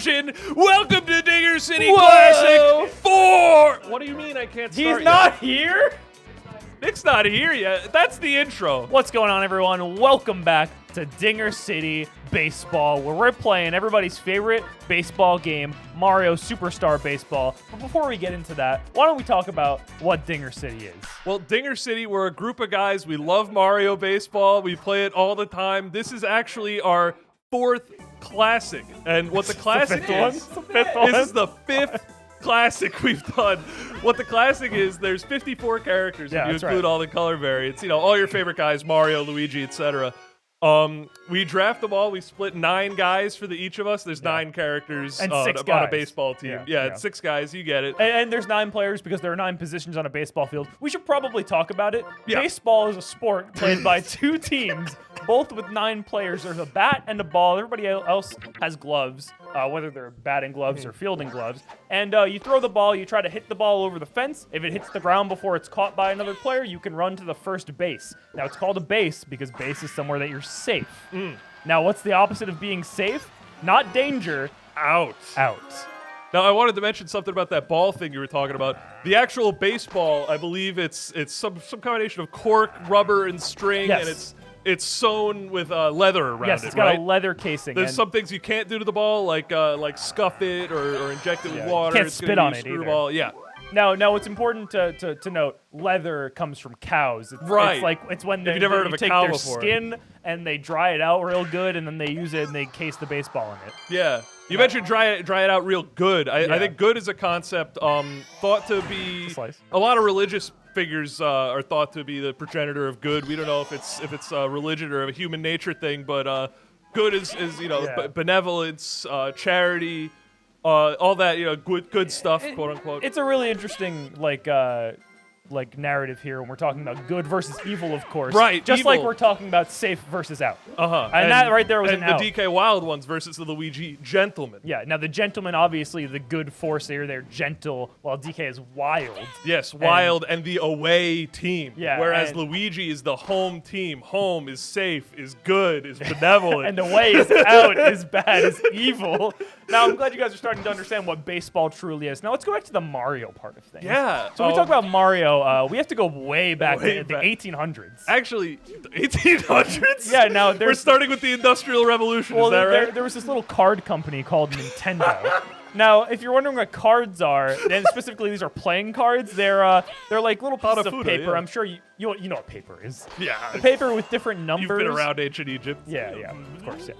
version. Welcome to Dinger City Whoa. Classic 4. What do you mean I can't start He's not yet? here? Nick's not here yet. That's the intro. What's going on, everyone? Welcome back to Dinger City Baseball, where we're playing everybody's favorite baseball game, Mario Superstar Baseball. But before we get into that, why don't we talk about what Dinger City is? Well, Dinger City, we're a group of guys. We love Mario Baseball. We play it all the time. This is actually our 4th classic. And what the classic fifth one? is, It's the fifth one. this is the 5th classic we've done. What the classic is, there's 54 characters Yeah, if you that's include right. all the color variants. You know, all your favorite guys, Mario, Luigi, etc. We draft them all. We split 9 guys for each of us. There's 9 characters And on 6 a guys. baseball team. Yeah, Yeah, yeah. it's 6 guys. You get it. And there's 9 players because there are 9 positions on a baseball field. We should probably talk about it. Yeah. Baseball is a sport played by 2 teams, both with 9 players. There's a bat and a ball. Everybody else has gloves, whether they're batting gloves or fielding gloves. And you throw the ball. You try to hit the ball over the fence. If it hits the ground before it's caught by another player, you can run to the first base. Now, it's called a base because base is somewhere that you're safe. Now, what's the opposite of being safe? Not danger, Out. out. Now, I wanted to mention something about that ball thing you were talking about. The actual baseball, I believe it's some combination of cork, rubber, and string, Yes. and it's sewn with leather around Yes, it, it's got right? a leather casing. There's and- some things you can't do to the ball, like scuff it or inject it with Yeah, water. can't It's spit gonna on be it screw either. ball. Yeah. Now, it's important to note, leather comes from cows. It's, Right. It's like it's when they, you've never heard you of a take cow their before. skin and they dry it out real good, and then they use it and they case the baseball in it. Yeah. You mentioned dry it out real good. I Yeah. think good is a concept thought to be Slice. a lot of religious figures are thought to be the progenitor of good. We don't know if it's religion or a human nature thing, but good is Yeah. benevolence, charity, all that good stuff, quote unquote. It's a really interesting like narrative here when we're talking about good versus evil, of course. Right, Just like evil. we're talking about safe versus out. Uh-huh. And that right there was and an the out. DK Wild ones versus the Luigi Gentleman. Yeah. Now the gentleman, obviously the good force here. They're gentle, while DK is wild. Yes, Wild and the away team. Yeah, Whereas and- Luigi is the home team. Home is safe, is good, is benevolent. And the way is out, is bad, is evil. Now, I'm glad you guys are starting to understand what baseball truly is. Now, let's go back to the Mario part of things. Yeah, So when we talk about Mario, we have to go way back Way to the back. 1800s. Actually, the 1800s? Yeah, now We're there's... starting with the Industrial Revolution, Well, is that right? there was this little card company called Nintendo. Now, if you're wondering what cards are, and specifically these are playing cards, they're like little pieces of Hanafuda, paper. yeah. I'm sure you know what paper is. Yeah. The paper with different numbers. You've been around ancient Egypt. Yeah, of course, yeah.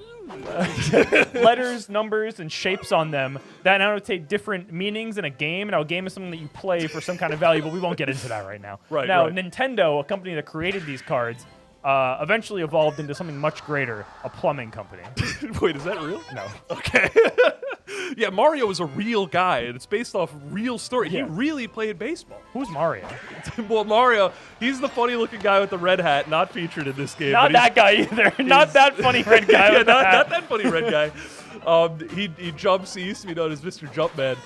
Letters, numbers, and shapes on them that annotate different meanings in a game. Now, a game is something that you play for some kind of value, but we won't get into that right now. Right, Now, right. Nintendo, a company that created these cards, eventually evolved into something much greater, a plumbing company. Wait, is that real? No. Okay. Yeah, Mario is a real guy, and it's based off real story. Yeah. He really played baseball. Who's Mario? Well, Mario, he's the funny-looking guy with the red hat, not featured in this game. Not but he's- that guy either. Not that funny red guy yeah, with the not hat. that funny red guy. He jumps. He used to be known as Mr. Jumpman.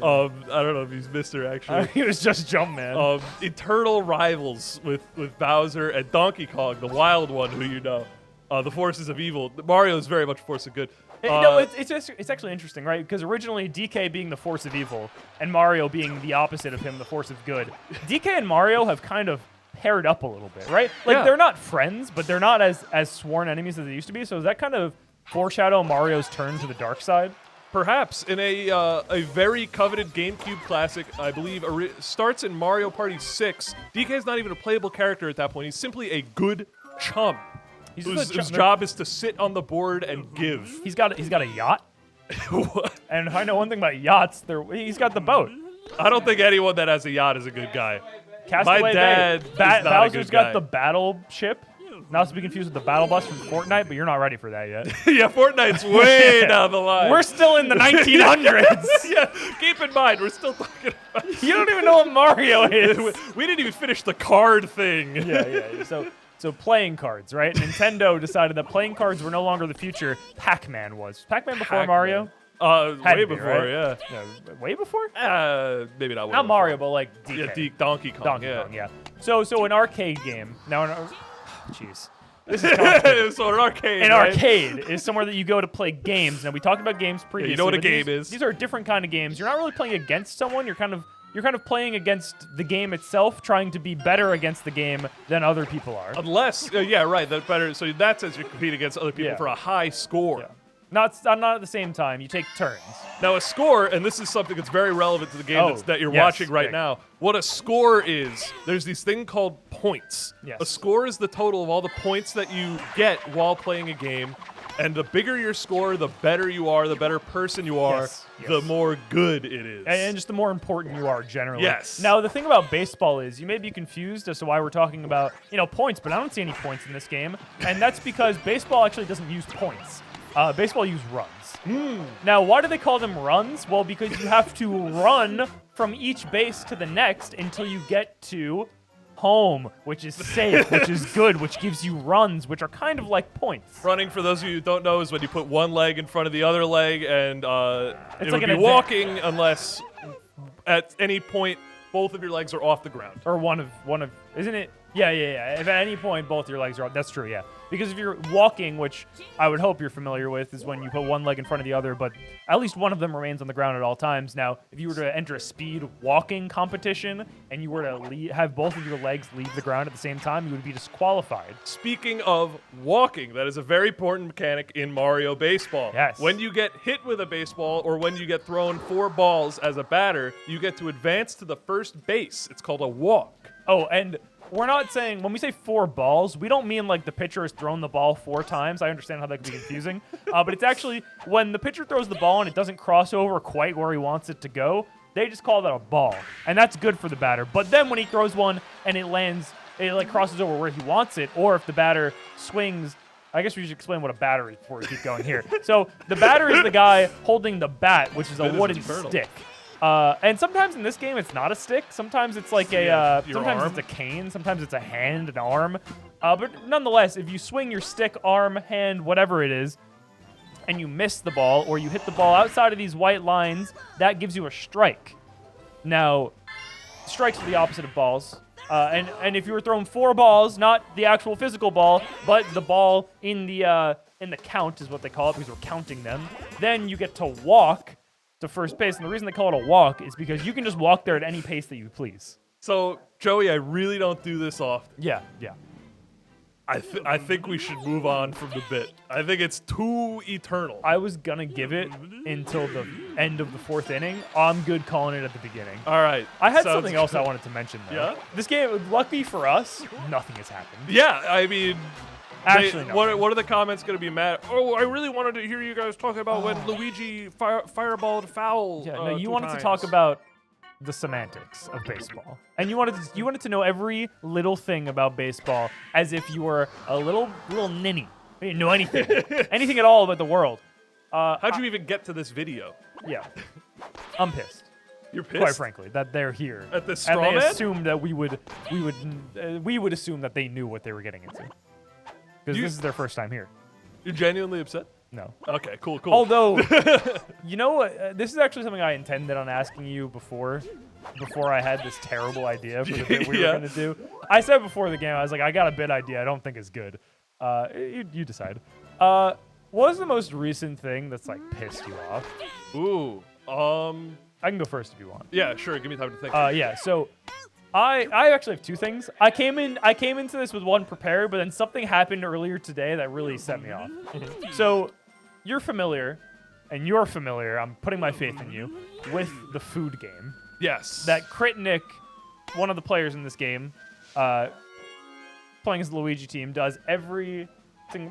I don't know if he's Mr. actually. He was just Jumpman. Eternal rivals with Bowser and Donkey Kong, the wild one, who you know, the forces of evil. Mario is very much a force of good. No, it's actually interesting, right? Because originally DK being the force of evil and Mario being the opposite of him, the force of good. DK and Mario have kind of paired up a little bit, right? Like Yeah. they're not friends, but they're not as sworn enemies as they used to be. So does that kind of foreshadow Mario's turn to the dark side? Perhaps in a very coveted GameCube classic, I believe, starts in Mario Party 6. DK is not even a playable character at that point. He's simply a good chum. He's Whose just a chum. job is to sit on the board and give. He's got a yacht, What? and I know one thing about yachts. He's got the boat. I don't think anyone that has a yacht is a good guy. Castaway My Bay. dad is not a Bowser's good got guy. the battle ship. Not to be confused with the battle bus from Fortnite, but you're not ready for that yet. Yeah, Fortnite's way down the line. We're still in the 1900s. Yeah, keep in mind, we're still talking about... You don't even know what Mario is. We didn't even finish the card thing. Yeah. So playing cards, right? Nintendo decided that playing cards were no longer the future. Pac-Man was. Pac-Man before Pac-Man. Mario? Had Had way to be, before, right? yeah. No, way before? Maybe not way Not before. Mario, but like DK. Yeah, Donkey Kong. Donkey Kong, yeah. So an arcade game. Now, jeez. This is complicated. So an arcade. An right? arcade is somewhere that you go to play games. Now we talked about games previously. you know what a but game these, is. These are a different kind of games. You're not really playing against someone. You're kind of playing against the game itself, trying to be better against the game than other people are. Unless, yeah, right. That better. So that says you compete against other people Yeah. for a high score. Yeah. Not at the same time. You take turns. Now a score, and this is something that's very relevant to the game Oh, that you're yes, watching right Nick. now. What a score is, there's this thing called points. Yes. A score is the total of all the points that you get while playing a game. And the bigger your score, the better you are, the better person you are, Yes, the yes. more good it is. And just the more important you are generally. Yes. Now, the thing about baseball is you may be confused as to why we're talking about, points, but I don't see any points in this game. And that's because baseball actually doesn't use points. Baseball uses runs. Now, why do they call them runs? Well, because you have to run from each base to the next until you get to home, which is safe, which is good, which gives you runs, which are kind of like points. Running, for those of you who don't know, is when you put one leg in front of the other leg, and it like would an be advan- walking unless at any point both of your legs are off the ground. Or one of, isn't it? Yeah. If at any point both your legs are up, that's true, yeah. Because if you're walking, which I would hope you're familiar with, is when you put one leg in front of the other, but at least one of them remains on the ground at all times. Now, if you were to enter a speed walking competition and you were to have both of your legs leave the ground at the same time, you would be disqualified. Speaking of walking, that is a very important mechanic in Mario Baseball. Yes. When you get hit with a baseball or when you get thrown 4 balls as a batter, you get to advance to the first base. It's called a walk. Oh, and we're not saying, when we say 4 balls, we don't mean like the pitcher has thrown the ball 4 times. I understand how that can be confusing. But it's actually when the pitcher throws the ball and it doesn't cross over quite where he wants it to go, they just call that a ball. And that's good for the batter. But then when he throws one and it lands, it like crosses over where he wants it, or if the batter swings, I guess we should explain what a batter is before we keep going here. So the batter is the guy holding the bat, which is a That is wooden infernal. stick. And sometimes in this game, it's not a stick. Sometimes it's like Yeah, a, your sometimes arm. it's a cane. Sometimes it's a hand, an arm. But nonetheless, if you swing your stick, arm, hand, whatever it is, and you miss the ball, or you hit the ball outside of these white lines, that gives you a strike. Now, strikes are the opposite of balls. And if you were throwing 4 balls, not the actual physical ball, but the ball in the count is what they call it, because we're counting them, then you get to walk to first base. And the reason they call it a walk is because you can just walk there at any pace that you please. So, Joey, I really don't do this often. Yeah. I think we should move on from the bit. I think it's too eternal. I was gonna give it until the end of the 4th inning. I'm good calling it at the beginning. All right. I had sounds something else good. I wanted to mention, though. Yeah? This game, lucky for us, nothing has happened. Yeah, I mean, Actually, what nothing. are the comments going to be mad? Oh, I really wanted to hear you guys talk about when Luigi fireballed foul. Yeah, no, you 2 wanted times. to talk about the semantics of baseball, and you wanted to know every little thing about baseball as if you were a little ninny. You didn't know anything, anything at all about the world. How'd you even get to this video? Yeah, I'm pissed. You're pissed. Quite frankly, that they're here At the and straw they man? assumed that we would assume that they knew what they were getting into because You- this is their first time here. You're genuinely upset? No. Okay, cool. Although, you know what? This is actually something I intended on asking you before I had this terrible idea for the bit we Yeah. were going to do. I said before the game, I was like, I got a bit idea I don't think is good. You decide. What was the most recent thing that's like pissed you off? Ooh. I can go first if you want. Yeah, sure. Give me time to think. Yeah. So, I actually have 2 things. I came into this with one prepared, but then something happened earlier today that really set me off. So, you're familiar, and you're familiar. I'm putting my faith in you with the food game yes. that Kritnik, one of the players in this game, playing as the Luigi team, does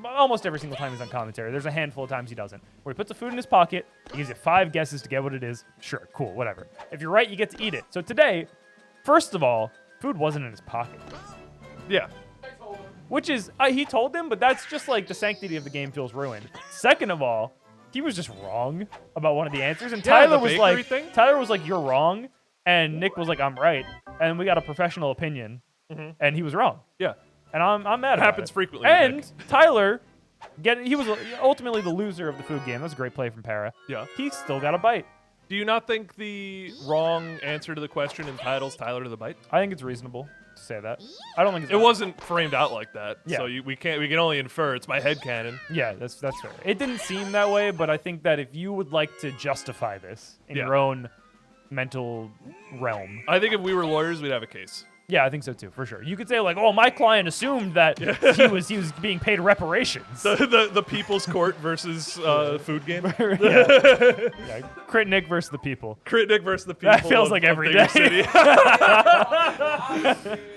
almost every single time he's on commentary. There's a handful of times he doesn't. Where he puts the food in his pocket, he gives you 5 guesses to get what it is. Sure, cool, whatever. If you're right, you get to eat it. So today, first of all, food wasn't in his pocket. Yeah. Which is, he told him, but that's just like the sanctity of the game feels ruined. Second of all, he was just wrong about one of the answers. And Yeah, Tyler the was bakery like, thing? you're wrong. And Nick was like, I'm right. And we got a professional opinion. And he was wrong. Yeah. And I'm mad about Happens it. frequently with And Nick. Tyler, he was ultimately the loser of the food game. That was a great play from Para. Yeah. He still got a bite. Do you not think the wrong answer to the question entitles Tyler to the bite? I think it's reasonable. to say that. I don't think it's It wasn't framed out like that, Yeah. so we can only infer. It's my headcanon. Yeah, that's fair. It didn't seem that way, but I think that if you would like to justify this in Yeah. your own mental realm, I think if we were lawyers, we'd have a case. yeah, I think so too, for sure. You could say like, "Oh, my client assumed that he was being paid reparations." The People's Court versus Food Game. yeah. Crit Nick versus the people. Crit Nick versus the people. That feels of- like of every Digger day. City.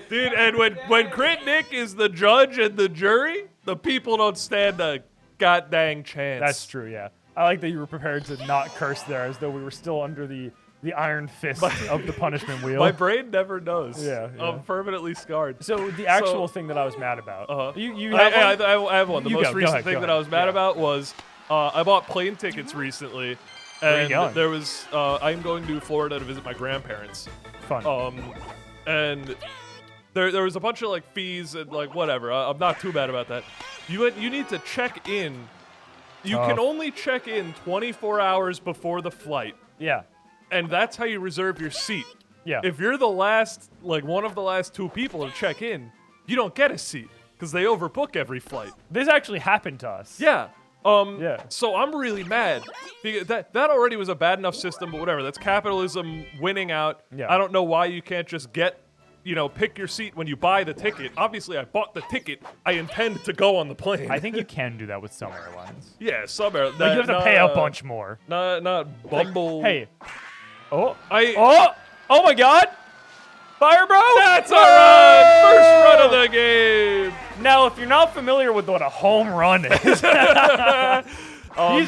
Dude, and when Crit Nick is the judge and the jury, the people don't stand a god dang chance. That's true. Yeah, I like that you were prepared to not curse there, as though we were still under the iron fist of the punishment wheel. My brain never knows. Yeah, yeah. I'm permanently scarred. So the actual thing that I was mad about. Uh-huh. You have one? I have one. The You most go, go recent ahead, thing go that ahead. I was mad Yeah. about was I bought plane tickets recently, Where are you and going? there was I'm going to Florida to visit my grandparents. Fun. And there was a bunch of like fees and like whatever. I'm not too bad about that. You need to check in. You can only check in 24 hours before the flight, yeah. and that's how you reserve your seat. Yeah. If you're the last, like one of the last two people to check in, you don't get a seat because they overbook every flight. This actually happened to us. Yeah. Yeah. So I'm really mad because that already was a bad enough system, but whatever. That's capitalism winning out. Yeah. I don't know why you can't just pick your seat when you buy the ticket. Obviously, I bought the ticket. I intend to go on the plane. I think you can do that with some airlines. yeah, some air. Like you have to pay a bunch more. Not Bumble. Hey. Oh. I. Oh my God. Fire, bro. That's a run! First run of the game. Now, if you're not familiar with what a home run is, he's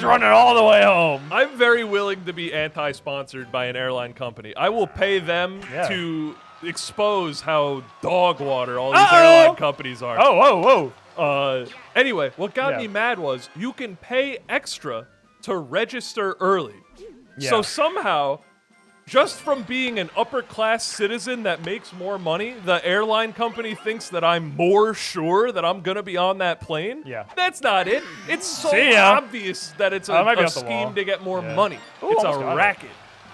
running all the way home. I'm very willing to be anti-sponsored by an airline company. I will pay them Yeah. to expose how dog water all these Uh-oh. airline companies are. Oh, whoa. Anyway, what got Yeah. me mad was you can pay extra to register early. Yeah. So somehow, just from being an upper class citizen that makes more money, the airline company thinks that I'm more sure that I'm gonna be on that plane. Yeah. That's not it. It's so See ya. obvious that it's I might be a off the wall. scheme to get more Yeah. money. Ooh, It's almost a got it. racket.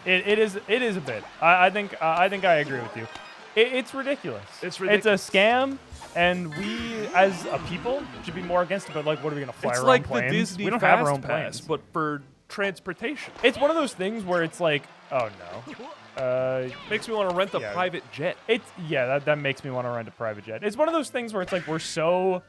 It is a bit. I think I agree with you. It's ridiculous. It's ridiculous. It's a scam, and we as a people should be more against it. But like, what are we gonna fly It's our like own planes? the Disney we don't have Fast our own Pass, planes. but for transportation. It's one of those things where it's like, oh no. Makes me want to rent a Yeah. private jet. That makes me want to rent a private jet. It's one of those things where it's like we're so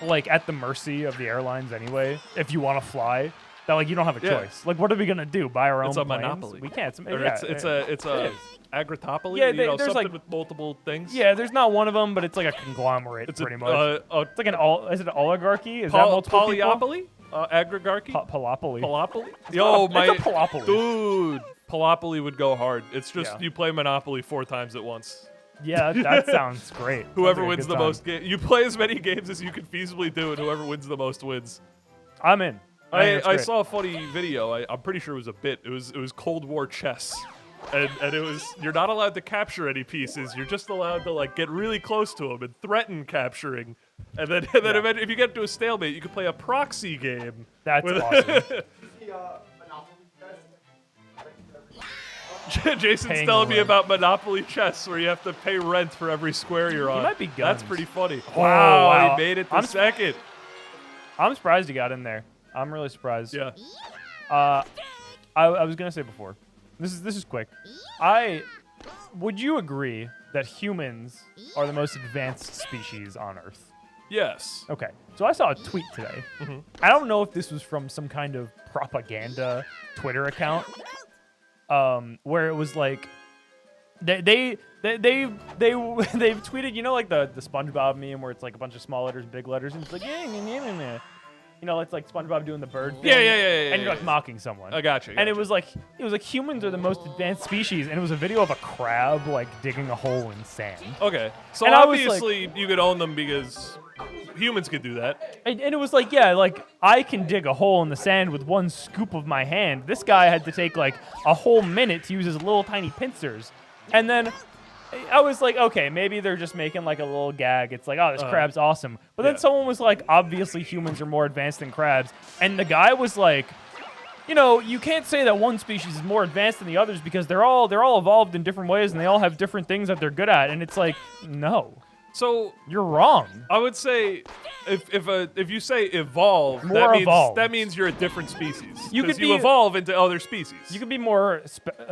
like at the mercy of the airlines anyway. If you want to fly, that like you don't have a Yeah. choice. Like, what are we gonna do? Buy our It's own a planes? monopoly. We can't. Or Yeah, it's it a is. agritopoly. Yeah, you know, there's something like- with multiple things. Yeah, there's not one of them, but it's like a conglomerate, It's pretty a, much. It's like is it an oligarchy? Is that multiple people? polyopoly, agrigarchy, Palopoly. polopoly. It's Yo, a my polopoly. dude, polopoly would go hard. It's just Yeah. you play Monopoly 4 times at once. Yeah, that sounds great. Whoever Sounds like a wins good the time. most, you play as many games as you can feasibly do, and whoever wins the most wins. I'm in. think it's I great. saw a funny video. I'm pretty sure it was a bit. It was Cold War chess, and it was you're not allowed to capture any pieces. You're just allowed to like get really close to them and threaten capturing, and then Yeah. eventually, if you get to a stalemate, you can play a proxy game. That's with- awesome. Jason's Paying telling me rent. about Monopoly chess, where you have to pay rent for every square you're on. might be That's guns. pretty funny. Oh, Wow, wow. he made it to I'm second. I'm surprised he got in there. I'm really surprised. Yeah. I was gonna say before. This is quick. Would you agree that humans are the most advanced species on Earth? Yes. Okay. So I saw a tweet today. I don't know if this was from some kind of propaganda Twitter account, where it was like they've tweeted, you know, like the SpongeBob meme where it's like a bunch of small letters, big letters, and it's like you know, it's like SpongeBob doing the bird thing. Yeah. And you're like mocking someone. I got you. And it was like humans are the most advanced species, and it was a video of a crab like digging a hole in sand. Okay. So And I was obviously you could own them because humans could do that. And it was like, yeah, like I can dig a hole in the sand with one scoop of my hand. This guy had to take like a whole minute to use his little tiny pincers. And then I was like, okay, maybe they're just making like a little gag. It's like, oh, this crab's awesome. But then yeah. someone was like, obviously humans are more advanced than crabs. And the guy was like, you can't say that one species is more advanced than the others because they're all evolved in different ways and they all have different things that they're good at. And it's like, no, So you're wrong. I would say if you say evolve, More evolved. that means you're a different species. You could 'Cause you be- evolve into other species. You could be more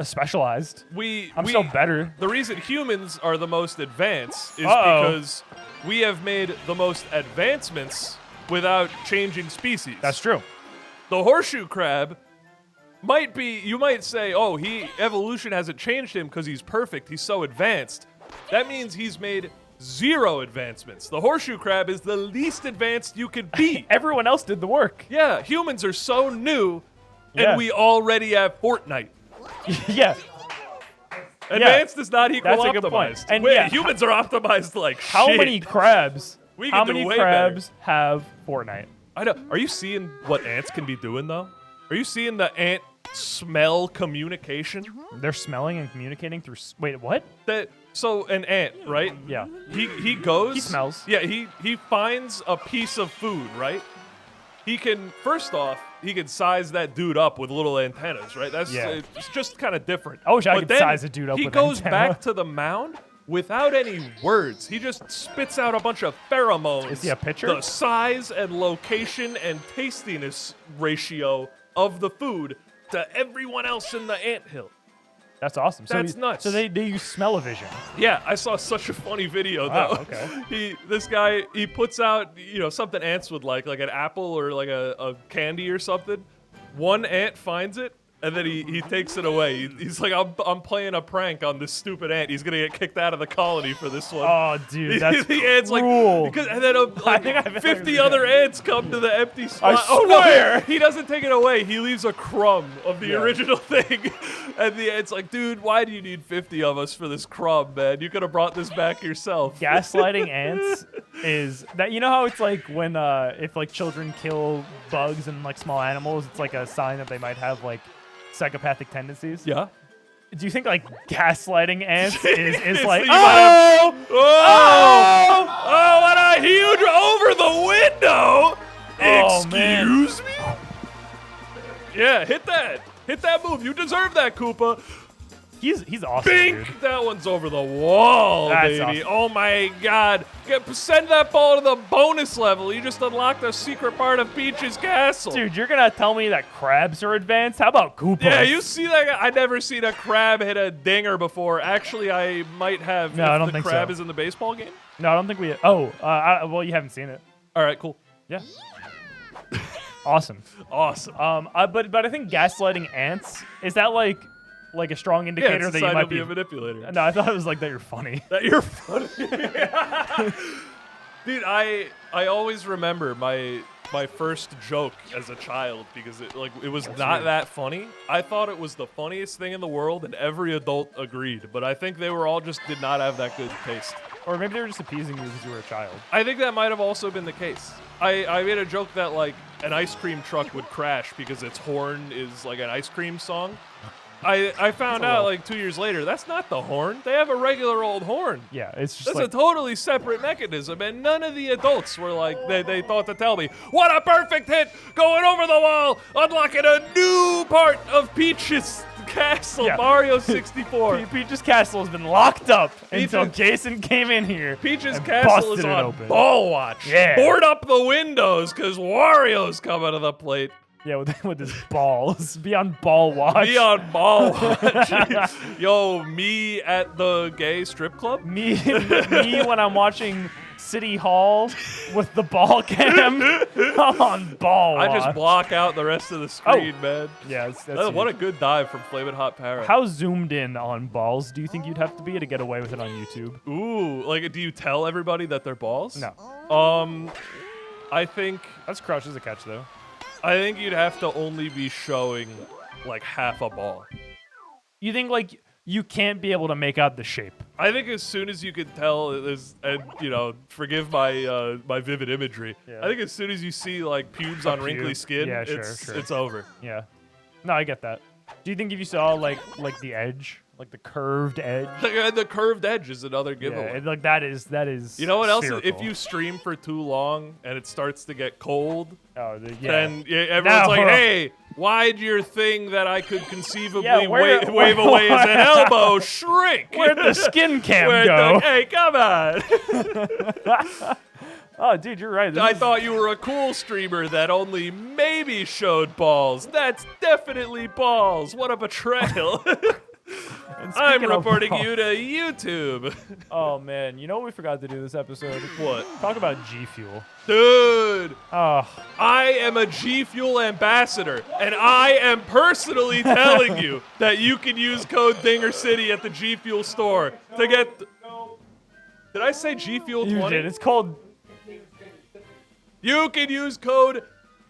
specialized. I'm still better. The reason humans are the most advanced is Uh-oh. because we have made the most advancements without changing species. That's true. The horseshoe crab might be, you might say, oh, evolution hasn't changed him because he's perfect, he's so advanced. That means he's made 0 advancements. The horseshoe crab is the least advanced you could be. Everyone else did the work. Yeah, humans are so new, and Yeah. we already have Fortnite. Yeah. Advanced is not equal That's a good point. optimized. And Wait, yeah, humans are optimized like How shit. many crabs? We How can do many way crabs have Fortnite? I know. Are you seeing what ants can be doing though? Are you seeing the ant smell communication? They're smelling and communicating through. Wait, what? So an ant, right? Yeah. He goes. He smells. Yeah. He finds a piece of food, right? He can he can size that dude up with little antennas, right? That's Yeah. It's just kind of different. I wish I But could then size a dude up He with goes antenna. back to the mound without any words. He just spits out a bunch of pheromones. Is he a pitcher? The size and location and tastiness ratio of the food to everyone else in the anthill. That's awesome. So That's nuts. So they use smell-o-vision. Yeah, I saw such a funny video Wow, though. okay. This guy, he puts out, something ants would like an apple or like a candy or something. One ant finds it, and then he takes it away. He's like, I'm playing a prank on this stupid ant. He's gonna get kicked out of the colony for this one. Oh, dude, that's the ant's cruel. and then think I've 50 heard other that. ants come to the empty spot. I Oh no, swear! he doesn't take it away. He leaves a crumb of the Yeah. original thing, and the ant's like, dude, why do you need 50 of us for this crumb, man? You could have brought this back yourself. Gaslighting ants is that how it's like when if like children kill bugs and like small animals, it's like a sign that they might have like psychopathic tendencies. Yeah. Do you think like gaslighting ants is It's like that you might have- oh Oh, what a huge over the window! Oh, man. Excuse me? Yeah, hit that move. You deserve that, Koopa. he's awesome, Bink! dude. That one's over the wall, That's baby. awesome. Oh my god. Send that ball to the bonus level. You just unlocked a secret part of Peach's castle. Dude, you're gonna tell me that crabs are advanced? How about Koopas? Yeah, you see that guy? I've never seen a crab hit a dinger before. Actually, I might have No, if I don't the think crab so. is in the baseball game. No, I don't think we. Oh, well, you haven't seen it. All right, cool. Yeah. Awesome. Awesome. But I think gaslighting ants is that like a strong Yeah, indicator it's that a you sign might to be be. a manipulator. No, I thought it was like that you're funny. That you're funny. Dude, I always remember my first joke as a child because it was not weird. that funny. I thought it was the funniest thing in the world, and every adult agreed. But I think they were all just did not have that good taste. Or maybe they were just appeasing you because you were a child. I think that might have also been the case. I made a joke that like an ice cream truck would crash because its horn is like an ice cream song. I found out like 2 years later that's not the horn. They have a regular old horn. Yeah, it's just That's like a totally separate mechanism, and none of the adults were like, they thought to tell me, what a perfect hit, going over the wall, unlocking a new part of Peach's castle, Yeah. Mario 64. Peach's castle has been locked up until Peach's- Jason came in here. Peach's and castle is busted it on open. ball watch. Yeah. Board up the windows, because Wario's coming to the plate. Yeah, with his balls. Be on ball watch. Be on ball watch. Yo, me at the gay strip club? me when I'm watching City Hall with the ball cam. I'm on ball watch. I just block out the rest of the screen, man. Yeah, that's What a huge. good dive from Flamin' Hot Parrot. How zoomed in on balls do you think you'd have to be to get away with it on YouTube? Ooh, like, do you tell everybody that they're balls? No. I think That's crouch as a catch, though. you'd have to only be showing like half a ball. You think, like, you can't be able to make out the shape? I think as soon as you could tell, and forgive my my vivid imagery. Yeah. I think as soon as you see like pubes on wrinkly pube. skin, Yeah, sure, it's sure. it's over. Yeah. No, I get that. Do you think if you saw, like the edge, like the curved edge? The curved edge is another giveaway. Yeah, like that is. You know what else? If spherical. you stream for too long and it starts to get cold, Oh, yeah. then everyone's like, Now- "Hey, Why'd your thing that I could conceivably Yeah, wave away as an elbow shrink? Where'd the skin cam Where'd go? hey, come on. Oh, dude, you're right. I thought you were a cool streamer that only maybe showed balls. That's definitely balls. What a betrayal. I'm reporting you to YouTube. Oh, man. You know what we forgot to do this episode? What? Talk about G Fuel. Dude, Oh, I am a G Fuel ambassador, and I am personally telling you that you can use code DingerCity at the G Fuel store to get. Did I say G Fuel 20? you did. It's called. You can use code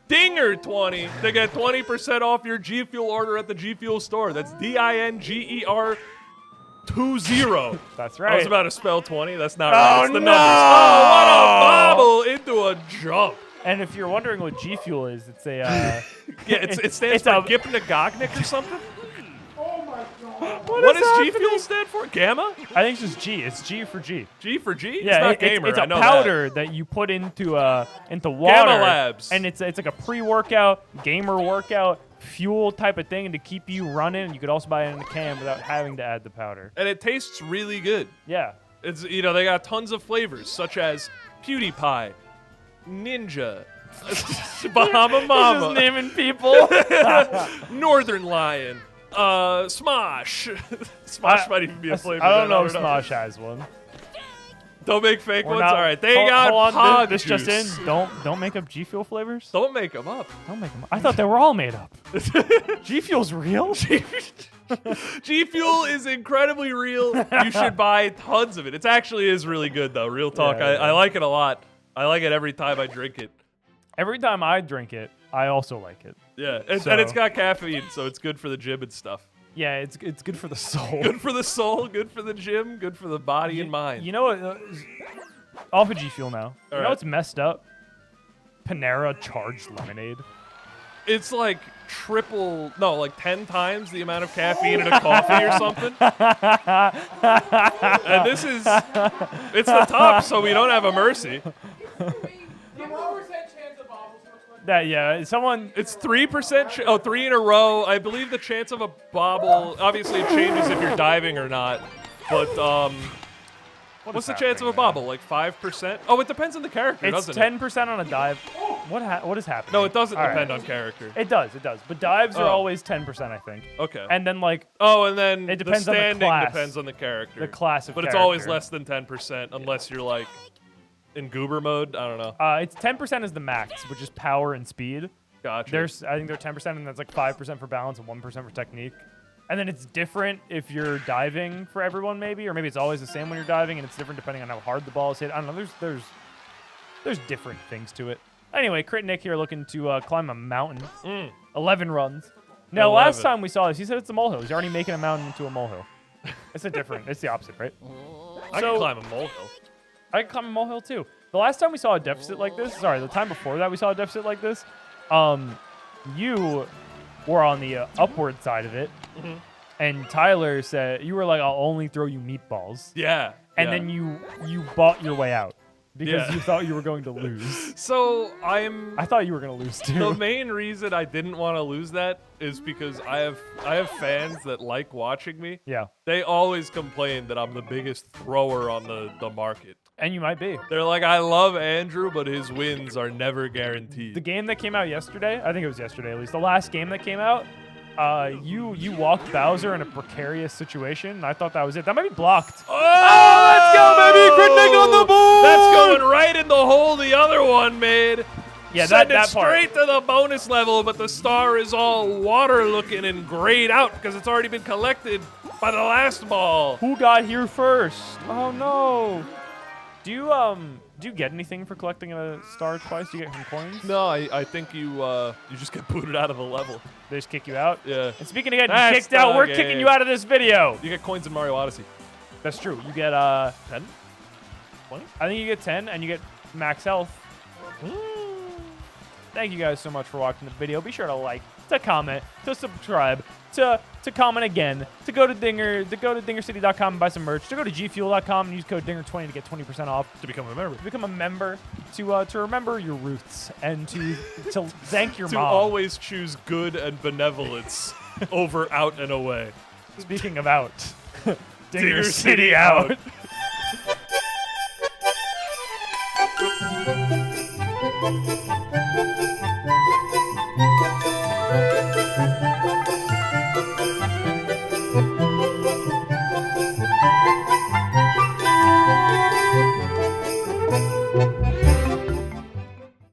DINGER20 to get 20% off your G Fuel order at the G Fuel store. That's DINGER20. That's I right. was about to spell 20. That's not right. Oh, It's the no! numbers. Oh, what a bobble into a jump. And if you're wondering what G Fuel is, it's a. Yeah, it stands it's for a- Gipnagognik or something. what What is does G happening? Fuel stand for? Gamma? I think it's just G. It's G for G. G for G? Yeah, it's not gamer. it's I a know powder that. You put into water. Labs. And it's like a pre-workout, gamer workout, fuel type of thing, and to keep you running. You could also buy it in a can without having to add the powder. that. And it tastes really good. Yeah. It's they got tons of flavors such as PewDiePie, Ninja, Bahama Just Mama, naming people. Northern Lion, Smosh. Smosh might even be a flavor. I don't there, know if Smosh has one. Don't make fake We're ones. not- All right, they hold- got hold on, Pog this just in. Juice. Don't make up G Fuel flavors. Don't make them up. Don't make them. I thought they were all made up. G Fuel's real. G Fuel is incredibly real. You should buy tons of it. It actually is really good, though. Real talk. Yeah, I like it a lot. I like it every time I drink it. Every time I drink it, I also like it. Yeah, and So- it's got caffeine, so it's good for the gym and stuff. Yeah, it's good for the soul. Good for the soul, good for the gym, good for the body and mind. You know what? Off of G Fuel now. You know right. what's messed up? Panera charged lemonade. It's like 10 times the amount of caffeine in a coffee or something. And it's the top, so we don't have a mercy. Someone. It's 3%. 3 in a row. I believe the chance of a bobble. Obviously, it changes if you're diving or not. But what's the chance of a bobble? Like 5%? Oh, it depends on the character, It's doesn't 10% on a dive. What is happening? No, it doesn't All depend right. on character. It does. But dives are Oh. always 10%, I think. Okay. And then like and then It depends the on the standing class. depends on the character. the class of But it's always character. less than 10% unless you're like in goober mode. I don't know. It's 10% is the max, which is power and speed. Gotcha. I think they're 10%, and that's like 5% for balance and 1% for technique. And then it's different if you're diving for everyone, maybe, or maybe it's always the same when you're diving, and it's different depending on how hard the ball is hit. I don't know. There's different things to it. Anyway, Crit Nick here looking to climb a mountain. 11 runs. Now, last 11. time we saw this, he said it's a molehill. He's already making a mountain into a molehill. It's the opposite, right? I so- can climb a molehill. I can climb a molehill too. The last time we saw a deficit like this, the time before that we saw a deficit like this, you were on the upward side of it, and Tyler said you were like, "I'll only throw you meatballs," Yeah. and yeah. then you bought your way out because Yeah. you thought you were going to lose. So I thought you were going to lose the too. main reason I didn't want to lose that is because I have fans that like watching me. Yeah, They always complain that I'm the biggest thrower on the market. and you might be. They're like, I love Andrew, but his wins are never guaranteed. The game that came out yesterday, I think it was yesterday at least, the last game that came out, you walked Bowser in a precarious situation, and I thought that was it. That might be blocked. Oh, let's go, baby! Crit Nick on the board! That's going right in the hole the other one made. Yeah, Send that it part. straight to the bonus level, but the star is all water looking and grayed out because it's already been collected by the last ball. Who got here first? Oh no. Do you get anything for collecting a star twice? Do you get some coins? No, I think you just get booted out of the level. They just kick you out? Yeah. And speaking of getting That's kicked out, the we're game. kicking you out of this video. You get coins in Mario Odyssey. That's true. You get 10? 20? I think you get 10 and you get max health. Thank you guys so much for watching the video. Be sure to like, to comment, to subscribe, to comment again, to go to dingercity.com and buy some merch, to go to gfuel.com and use code DINGER20 to get 20% off. To become a member. To become a member, to remember your roots, and to thank your To mom. always choose good and benevolence over out and away. Speaking of out, Dinger Dinger City City out. out.